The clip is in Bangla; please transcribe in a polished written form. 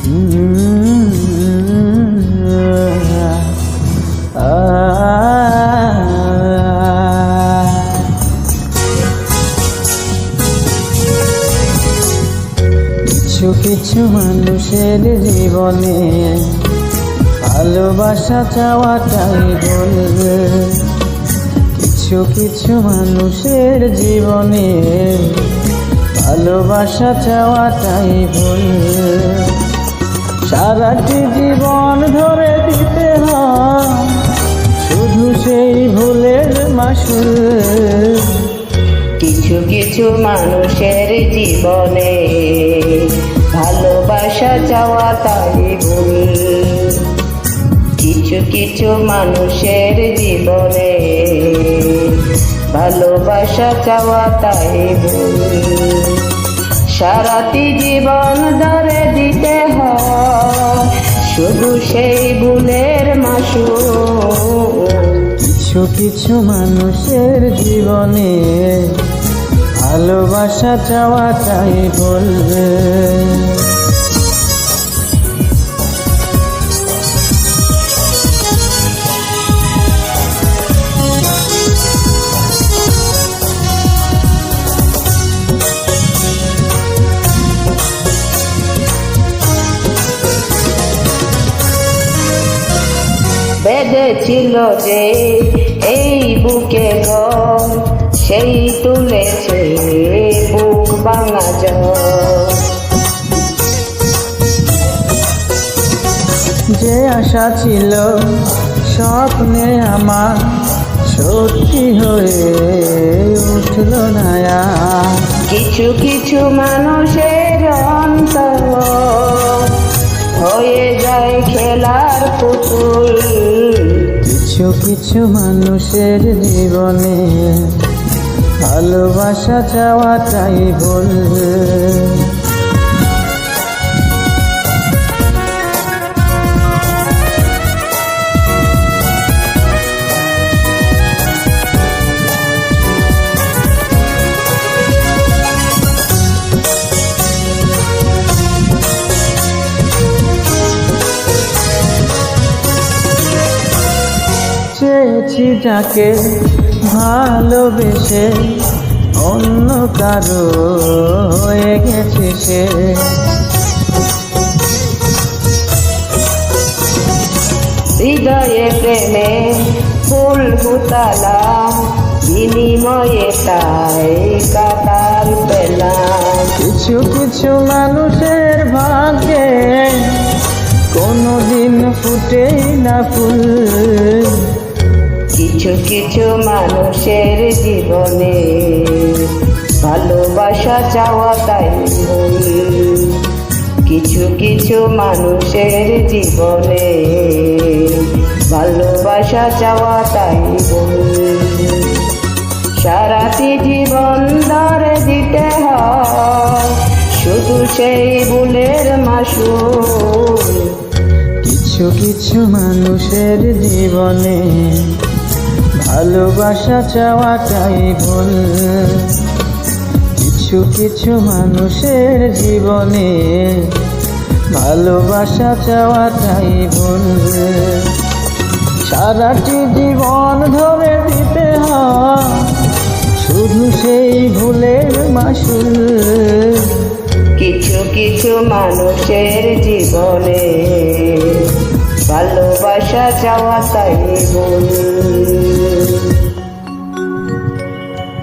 কিছু কিছু মানুষের জীবনে ভালোবাসা চাওয়াটাই ভুল। কিছু কিছু মানুষের জীবনে ভালোবাসা চাওয়াটাই ভুল। সারাটি জীবন ধরে দিতে হয় শুধু সেই ভুলের মাসুল। কিছু কিছু মানুষের জীবনে ভালোবাসা চাওয়া তাই ভুল। কিছু কিছু মানুষের জীবনে ভালোবাসা চাওয়া তাই ভুল। সারাটি জীবন ধরে দিতে হয় শুধু সেই ভুলের মাসুল। কিছু কিছু মানুষের জীবনে ভালোবাসা চাওয়াটাই ভুল। বেঁধেছিল যে এই বুকে ঘর, সেই তুলেছে বুক ভাঙা ঝড়। যে আশা ছিল স্বপ্নে আমার সত্যি হয়ে উঠল না আর। কিছু কিছু মানুষের অন্তর হয়ে যায় খেলার পুতুল। কিছু কিছু মানুষের জীবনে ভালোবাসা চাওয়াটাই ভুল। চেয়েছি যাকে ভালোবেসে অন্য কারো হয়ে গেছে সে। হৃদয়ে প্রেমে ফুল ফুটালাম, বিনিময়ে তাই কাটাল পেলাম। কিছু কিছু মানুষের ভাগ্যে কোনোদিন ফুটেই না ফুল। কিছু কিছু মানুষের জীবনে ভালোবাসা চাওয়া তাই ভুল। কিছু কিছু মানুষের জীবনে ভালোবাসা চাওয়া তাই ভুল। সারাটি জীবন ধরে দিতে হয় শুধু সেই ভুলের মাসুল। কিছু কিছু মানুষের জীবনে ভালোবাসা চাওয়াটাই ভুল। কিছু কিছু মানুষের জীবনে ভালোবাসা চাওয়াটাই ভুল। সারাটি জীবন ধরে দিতে হয় শুধু সেই ভুলের মাসুল। কিছু কিছু মানুষের জীবনে ভালোবাসা চাওয়া তাই ভুল।